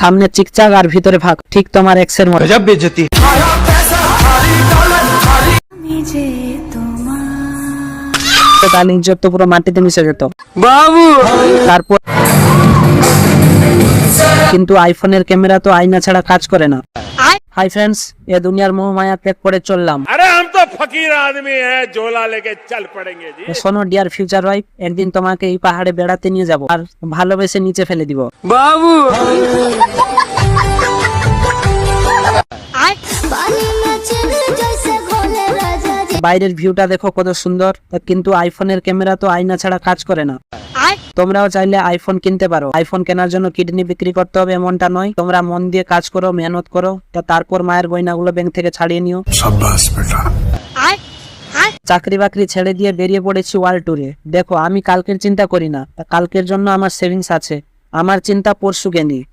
সামনে চিকচাক আর ভিতরে ফাঁক, ঠিক তোমার এক্সের মতো। गजब बेइज्जती। তার ইজ্জত তো পুরো মাটিতে মিশে যেত। बाबू তারপর কিন্তু আইফোনের ক্যামেরা তো আয়না ছাড়া কাজ করে না। হাই ফ্রেন্ডস, এ দুনিয়ার মোহ মায়া ত্যাগ করে চললাম। अरे हम तो फकीर आदमी हैं, झोला लेके चल पड़ेंगे जी। শোনো ডিয়ার ফিউচার ওয়াইফ, একদিন তোমাকে এই পাহাড়ে বেড়াতে নিয়ে যাব আর ভালোবেসে নিচে ফেলে দিব। बाबू বাইরের ভিউটা দেখো কত সুন্দর, কিন্তু আইফোনের ক্যামেরা তো আয়না ছাড়া কাজ করে না। তোমরাও চাইলে আইফোন কিনতে পারো। আইফোন কেনার জন্য কিডনি বিক্রি করতে হবে এমনটা নয়। তোমরা মন দিয়ে কাজ করো, মেহনত করো, তারপর মায়ের গয়নাগুলো ব্যাংক থেকে ছাড়িয়ে নিও। চাকরি বাকরি ছেড়ে দিয়ে বেরিয়ে পড়েছি ওয়ার্ল্ড ট্যুরে। দেখো আমি কালকের চিন্তা করি না, কালকের জন্য আমার সেভিংস আছে। আমার চিন্তা পরশুকে নিয়ে।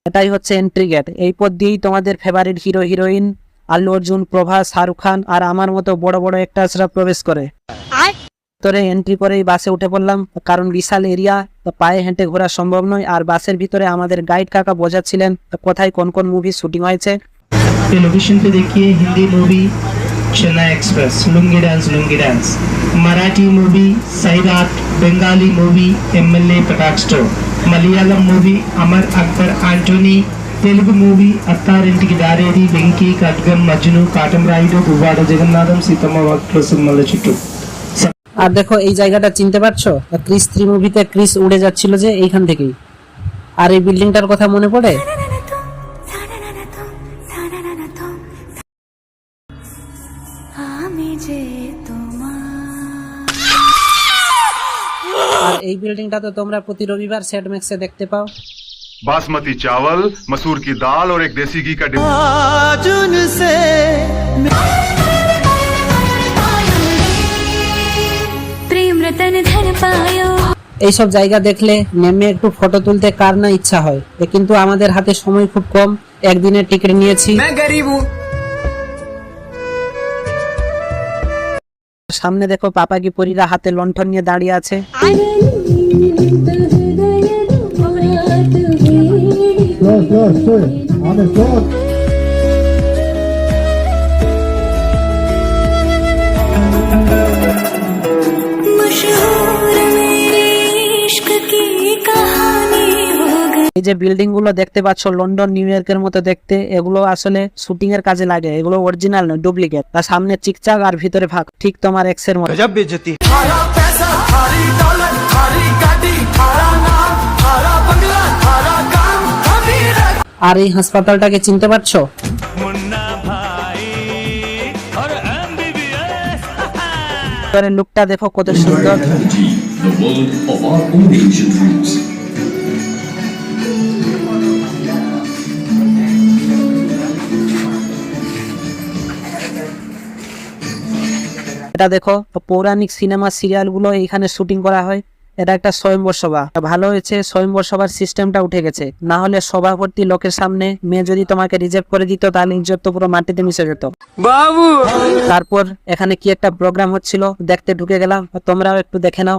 এটাই হচ্ছে এন্ট্রি গেট। এই পথ দিয়েই তোমাদের favourite hero heroine Allu Arjun, Prabhas, Shahrukh Khan আর আমার মতো বড় বড় অ্যাক্টরসরা প্রবেশ করে। ভিতরে এন্ট্রি করেই বাসে উঠে পড়লাম, কারণ বিশাল এরিয়া, পায়ে হেঁটে ঘোরা সম্ভব নয়। আর বাসের ভিতরে আমাদের গাইড কাকা বোঝাচ্ছিলেন কোথায় কোন কোন মুভি শুটিং হয়েছে। टेलीविजन पे देखिए Hindi movie Chennai Express, Lungi Dance, Marathi movie Sairat, Bengali movie MLA Prakash Store, Malayalam movie Amar Akbar Anthony, Telugu movie Attarintiki Daredi, Venky, Khadgam, Majnu, Katamarayudu, గువ్వాడ Jagannatham, Seethamma వాకిట్లో సినిమాల చుట్టూ। আর দেখো এই জায়গাটা চিনতে পারছো? ক্রিস 3 মুভিতে ক্রিস উড়ে যাচ্ছিল যে এইখান থেকেই। আর এই বিল্ডিংটার কথা মনে পড়ে? আর এই বিল্ডিংটা তো তোমরা প্রতি রবিবার সেট ম্যাক্সে দেখতে পাও। बासमती चावल, मसूर की दाल और एक देसी घी का डिब्बा। এইসব জায়গা দেখলে নেমে একটু ফটো তুলতে কার না ইচ্ছা হয়, কিন্তু আমাদের হাতে সময় খুব কম। একদিনের টিকিট নিয়েছি। সামনে দেখো পাপাকি পরীরা হাতে লণ্ঠন নিয়ে দাঁড়িয়ে আছে। এই যে বিল্ডিং গুলো দেখতে পাচ্ছ লন্ডন, নিউ ইয়র্কের মতো দেখতে, এগুলো আসলে শুটিং এর কাজে লাগে। এগুলো অরিজিনাল নয়, ডুপ্লিকেট। তার সামনে চিকচাক আর ভিতরে ফাঁক, ঠিক তোমার এক্সের মতো। गजब बेइज्जती। আর এই হাসপাতালটাকে চিনতে পারছো? লুকটা দেখো কত সুন্দর। The world of our own ancient roots. এটা দেখো পৌরাণিক সিনেমা সিরিয়াল গুলো এখানে শুটিং করা হয়। এটা একটা স্বয়ম্বর সভা। ভালো হয়েছে স্বয়ম্বর সভার সিস্টেমটা উঠে গেছে, না হলে সভাপতি লোকের সামনে মেয়ে যদি তোমাকে রিজেক্ট করে দিত তাহলে ইজ্জত তো পুরো মাটিতে মিশে যেত। बाबू তারপর এখানে কি একটা প্রোগ্রাম হচ্ছিল, দেখতে ঢুকে গেলাম, তোমরাও একটু দেখে নাও।